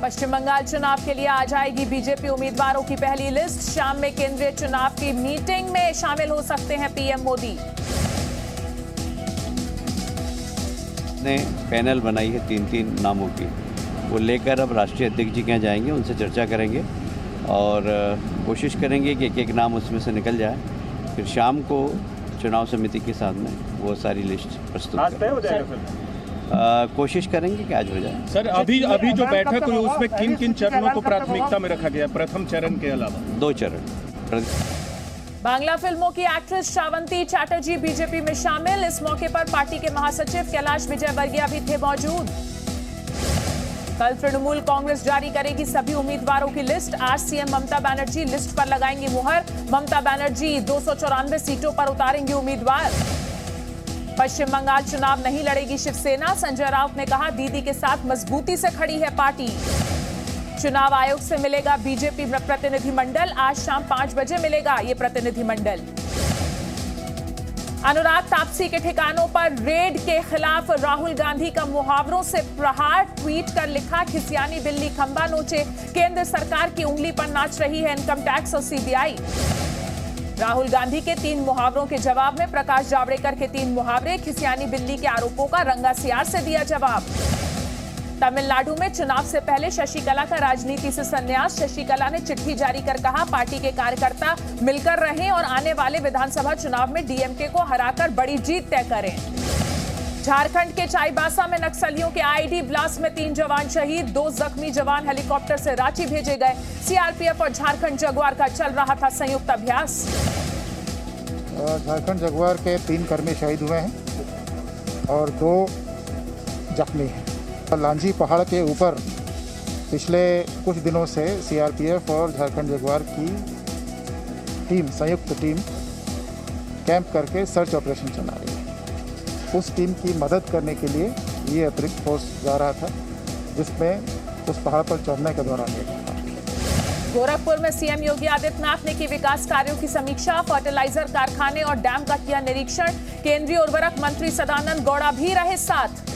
पश्चिम बंगाल चुनाव के लिए आ जाएगी बीजेपी उम्मीदवारों की पहली लिस्ट। शाम में केंद्रीय चुनाव की मीटिंग में शामिल हो सकते हैं पीएम मोदी। ने पैनल बनाई है 3 नामों की, वो लेकर अब राष्ट्रीय अध्यक्ष जी के यहाँ जाएंगे, उनसे चर्चा करेंगे और कोशिश करेंगे कि एक नाम उसमें से निकल जाए। फिर शाम को चुनाव समिति के सामने वो सारी लिस्ट प्रस्तुत आज तय हो जाएगा। कोशिश करेंगे कि आज हो जाए। सर अभी जो बैठक हुई उसमें किन किन चरणों को प्राथमिकता में रखा गया, प्रथम चरण के अलावा? 2 चरण। बांग्ला फिल्मों की एक्ट्रेस श्रावंती चैटर्जी बीजेपी में शामिल। इस मौके पर पार्टी के महासचिव कैलाश विजयवर्गीय भी थे मौजूद। कल तृणमूल कांग्रेस जारी करेगी सभी उम्मीदवारों की लिस्ट। आज सीएम ममता बनर्जी लिस्ट पर लगाएंगी मुहर। ममता बनर्जी 294 सीटों पर उतारेंगी उम्मीदवार। पश्चिम बंगाल चुनाव नहीं लड़ेगी शिवसेना। संजय राउत ने कहा, दीदी के साथ मजबूती से खड़ी है पार्टी। चुनाव आयोग से मिलेगा बीजेपी प्रतिनिधिमंडल। आज शाम 5 बजे मिलेगा ये प्रतिनिधिमंडल। अनुराग तापसी के ठिकानों पर रेड के खिलाफ राहुल गांधी का मुहावरों से प्रहार। ट्वीट कर लिखा, खिसियानी बिल्ली खंबा नोचे। केंद्र सरकार की उंगली पर नाच रही है इनकम टैक्स और सीबीआई। राहुल गांधी के 3 मुहावरों के जवाब में प्रकाश जावड़ेकर के 3 मुहावरे। खिसियानी बिल्ली के आरोपों का रंगासियार से दिया जवाब। तमिलनाडु में चुनाव से पहले शशिकला का राजनीति से संन्यास। शशिकला ने चिट्ठी जारी कर कहा, पार्टी के कार्यकर्ता मिलकर रहें और आने वाले विधानसभा चुनाव में डीएमके को हराकर बड़ी जीत तय करें। झारखंड के चाईबासा में नक्सलियों के आईडी ब्लास्ट में 3 जवान शहीद। 2 जख्मी जवान हेलीकॉप्टर से रांची भेजे गए। सीआरपीएफ और झारखंड जगुआर का चल रहा था संयुक्त अभ्यास। झारखंड जगुआर के 3 कर्मी शहीद हुए हैं और 2 जख्मी हैं। लांजी पहाड़ के ऊपर पिछले कुछ दिनों से सीआरपीएफ और झारखंड जगुआर की टीम, संयुक्त टीम कैंप करके सर्च ऑपरेशन चला रही है। उस टीम की मदद करने के लिए ये अतिरिक्त फोर्स जा रहा था, जिसमें उस पहाड़ पर चढ़ने के दौरान ये घटना। गोरखपुर में सीएम योगी आदित्यनाथ ने की विकास कार्यों की समीक्षा। फर्टिलाइजर कारखाने और डैम का किया निरीक्षण। केंद्रीय उर्वरक मंत्री सदानंद गौड़ा भी रहे साथ।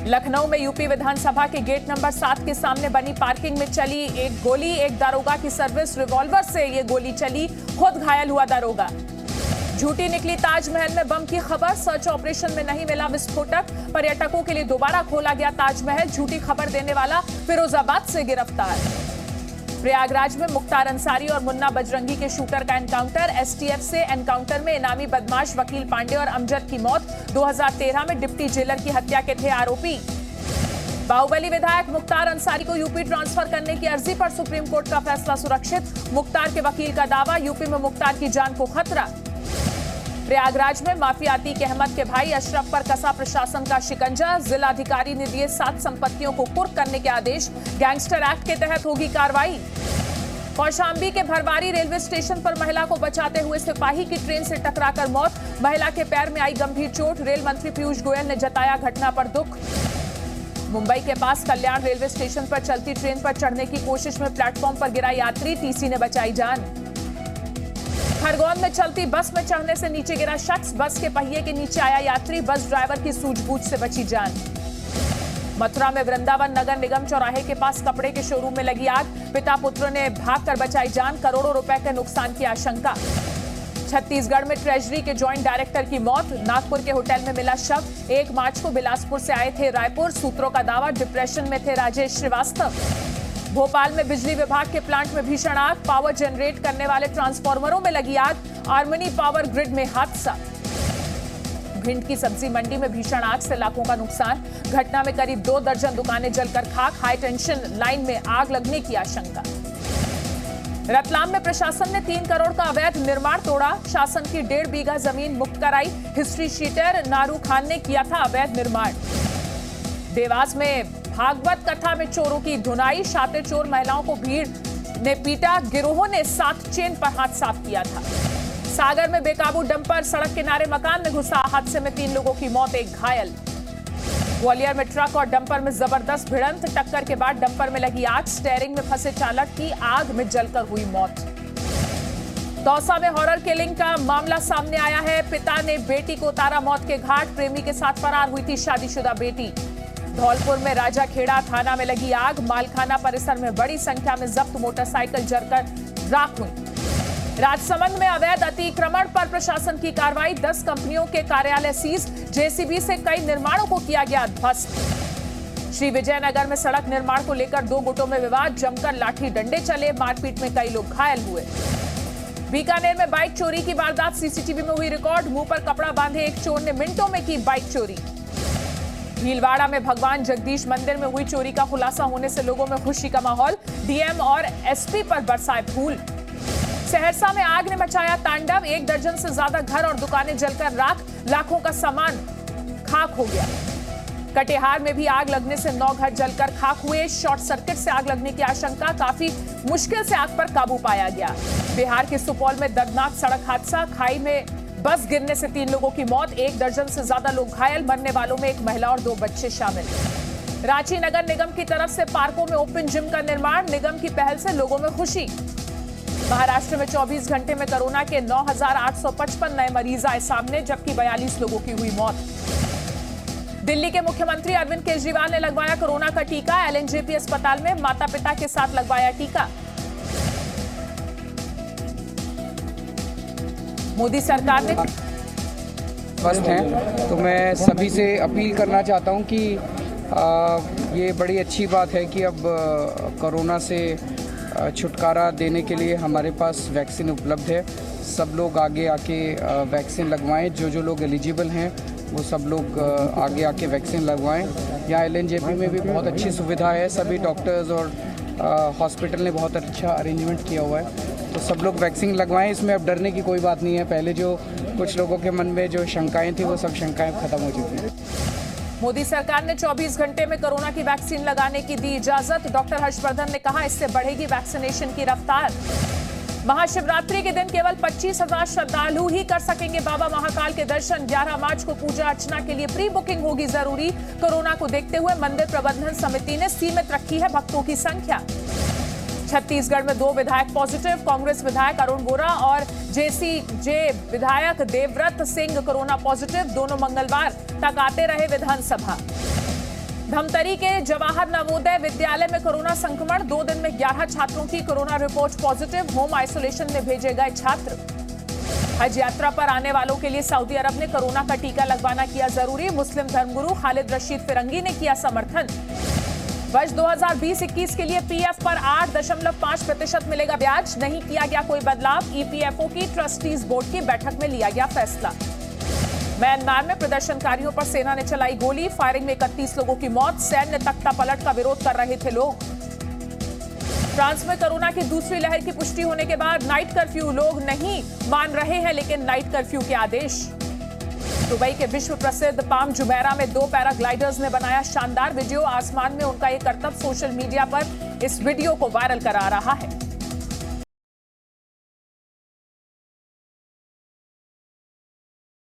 लखनऊ में यूपी विधानसभा के गेट नंबर 7 के सामने बनी पार्किंग में चली एक गोली। एक दारोगा की सर्विस रिवॉल्वर से ये गोली चली, खुद घायल हुआ दारोगा। झूठी निकली ताजमहल में बम की खबर। सर्च ऑपरेशन में नहीं मिला विस्फोटक। पर्यटकों के लिए दोबारा खोला गया ताजमहल। झूठी खबर देने वाला फिरोजाबाद से गिरफ्तार। प्रयागराज में मुख्तार अंसारी और मुन्ना बजरंगी के शूटर का एनकाउंटर। एसटीएफ से एनकाउंटर में इनामी बदमाश वकील पांडे और अमजद की मौत। 2013 में डिप्टी जेलर की हत्या के थे आरोपी। बाहुबली विधायक मुख्तार अंसारी को यूपी ट्रांसफर करने की अर्जी पर सुप्रीम कोर्ट का फैसला सुरक्षित। मुख्तार के वकील का दावा, यूपी में मुख्तार की जान को खतरा। प्रयागराज में माफिया अतीक अहमद के भाई अशरफ पर कसा प्रशासन का शिकंजा। जिलाधिकारी ने दिए 7 संपत्तियों को कुर्क करने के आदेश। गैंगस्टर एक्ट के तहत होगी कार्रवाई। कौशाम्बी के भरवारी रेलवे स्टेशन पर महिला को बचाते हुए सिपाही की ट्रेन से टकराकर मौत। महिला के पैर में आई गंभीर चोट। रेल मंत्री पीयूष गोयल ने जताया घटना पर दुख। मुंबई के पास कल्याण रेलवे स्टेशन पर चलती ट्रेन पर चढ़ने की कोशिश में प्लेटफॉर्म पर गिरा यात्री। टीसी ने बचाई जान। खरगोन में चलती बस में चढ़ने से नीचे गिरा शख्स। बस के पहिए के नीचे आया यात्री। बस ड्राइवर की सूझबूझ से बची जान। मथुरा में वृंदावन नगर निगम चौराहे के पास कपड़े के शोरूम में लगी आग। पिता पुत्र ने भागकर बचाई जान। करोड़ों रुपए के नुकसान की आशंका। छत्तीसगढ़ में ट्रेजरी के जॉइंट डायरेक्टर की मौत। नागपुर के होटल में मिला शव। 1 मार्च को बिलासपुर से आए थे रायपुर। सूत्रों का दावा, डिप्रेशन में थे राजेश श्रीवास्तव। भोपाल में बिजली विभाग के प्लांट में भीषण आग। पावर जनरेट करने वाले ट्रांसफार्मरों में लगी आग। आर्मनी पावर ग्रिड में हादसा। भिंड की सब्जी मंडी में भीषण आग से लाखों का नुकसान। घटना में करीब 2 दर्जन दुकानें जलकर खाक। हाई टेंशन लाइन में आग लगने की आशंका। रतलाम में प्रशासन ने 3 करोड़ का अवैध निर्माण तोड़ा। शासन की 1.5 बीघा जमीन मुक्त कराई। हिस्ट्री शीटर नारू खान ने किया था अवैध निर्माण। देवास में भागवत कथा में चोरों की धुनाई। शातिर चोर महिलाओं को भीड़ ने पीटा। गिरोहों ने 7 चेन पर हाथ साफ किया था। सागर में बेकाबू डंपर सड़क किनारे मकान में घुसा। हादसे में 3 लोगों की मौत, 1 घायल। ग्वालियर में ट्रक और डंपर में जबरदस्त भिड़ंत। टक्कर के बाद डंपर में लगी आग। स्टीयरिंग में फंसे चालक की आग में जलकर हुई मौत। दौसा में हॉरर किलिंग का मामला सामने आया है। पिता ने बेटी को उतारा मौत के घाट। प्रेमी के साथ फरार हुई थी शादीशुदा बेटी। धौलपुर में राजाखेड़ा थाना में लगी आग, मालखाना परिसर में बड़ी संख्या में जब्त मोटरसाइकिल जलकर राख हुई। राजसमंद में अवैध अतिक्रमण पर प्रशासन की कार्रवाई, 10 कंपनियों के कार्यालय सीज, जेसीबी से कई निर्माणों को किया गया ध्वस्त। श्री विजयनगर में सड़क निर्माण को लेकर 2 गुटों में विवाद, जमकर लाठी डंडे चले, मारपीट में कई लोग घायल हुए। बीकानेर में बाइक चोरी की वारदात सीसीटीवी में हुई रिकॉर्ड, मुंह पर कपड़ा बांधे एक चोर ने मिनटों में की बाइक चोरी। भीलवाड़ा में भगवान जगदीश मंदिर में हुई चोरी का खुलासा होने से लोगों में खुशी का माहौल, डीएम और एसपी पर बरसाए फूल। सहरसा में आग ने मचाया तांडव, 1 दर्जन से ज्यादा घर और दुकानें जलकर राख, लाखों का सामान खाक हो गया। कटिहार में भी आग लगने से 9 घर जलकर खाक हुए, शॉर्ट सर्किट से आग लगने की आशंका, काफी मुश्किल से आग पर काबू पाया गया। बिहार के सुपौल में दर्दनाक सड़क हादसा, खाई में बस गिरने से 3 लोगों की मौत, 1 दर्जन से ज्यादा लोग घायल, मरने वालों में एक महिला और 2 बच्चे शामिल। रांची नगर निगम की तरफ से पार्कों में ओपन जिम का निर्माण, निगम की पहल से लोगों में खुशी। महाराष्ट्र में 24 घंटे में कोरोना के 9,855 नए मरीज आए सामने, जबकि 42 लोगों की हुई मौत। दिल्ली के मुख्यमंत्री अरविंद केजरीवाल ने लगवाया कोरोना का टीका, एलएनजेपी अस्पताल में माता पिता के साथ लगवाया टीका। मोदी सरकार ने स्वस्थ हैं, तो मैं सभी से अपील करना चाहता हूं कि ये बड़ी अच्छी बात है कि अब कोरोना से छुटकारा देने के लिए हमारे पास वैक्सीन उपलब्ध है। सब लोग आगे आके वैक्सीन लगवाएं, जो लोग एलिजिबल हैं वो सब लोग आगे आके वैक्सीन लगवाएं। यहाँ एलएनजेपी में भी बहुत अच्छी सुविधा है, सभी डॉक्टर्स और हॉस्पिटल ने बहुत अच्छा अरेंजमेंट किया हुआ है, तो सब लोग वैक्सीन लगवाएं। इसमें अब डरने की कोई बात नहीं है। पहले जो कुछ लोगों के मन में जो शंकाएं थी वो सब शंकाएं खत्म हो चुकी हैं। मोदी सरकार ने 24 घंटे में कोरोना की वैक्सीन लगाने की दी इजाजत, डॉक्टर हर्षवर्धन ने कहा इससे बढ़ेगी वैक्सीनेशन की रफ्तार। महाशिवरात्रि के दिन केवल 25,000 श्रद्धालु ही कर सकेंगे बाबा महाकाल के दर्शन, 11 मार्च को पूजा अर्चना के लिए प्री बुकिंग होगी जरूरी। कोरोना को देखते हुए मंदिर प्रबंधन समिति ने सीमित रखी है भक्तों की संख्या। छत्तीसगढ़ में 2 विधायक पॉजिटिव, कांग्रेस विधायक अरुण बोरा और जेसीजे विधायक देवव्रत सिंह कोरोना पॉजिटिव, दोनों मंगलवार तक आते रहे विधानसभा। धमतरी के जवाहर नवोदय विद्यालय में कोरोना संक्रमण, 2 दिन में 11 छात्रों की corona report positive, home isolation में भेजे गए छात्र। हज यात्रा पर आने वालों के लिए सऊदी अरब ने कोरोना का टीका लगवाना किया जरूरी, मुस्लिम धर्मगुरु खालिद रशीद फिरंगी ने किया समर्थन। वर्ष 2020-21 के लिए पीएफ पर 8.5% मिलेगा ब्याज, नहीं किया गया कोई बदलाव। ईपीएफओ की ट्रस्टीज बोर्ड की बैठक में लिया गया फैसला। म्यांमार में प्रदर्शनकारियों पर सेना ने चलाई गोली, फायरिंग में 31 लोगों की मौत, सैन्य तख्ता पलट का विरोध कर रहे थे लोग। फ्रांस में कोरोना की दूसरी लहर की पुष्टि होने के बाद नाइट कर्फ्यू, लोग नहीं मान रहे हैं लेकिन नाइट कर्फ्यू के आदेश। दुबई के विश्व प्रसिद्ध पाम जुमेरा में 2 पैराग्लाइडर्स ने बनाया शानदार वीडियो, आसमान में उनका ये करतब सोशल मीडिया पर इस वीडियो को वायरल करा रहा है।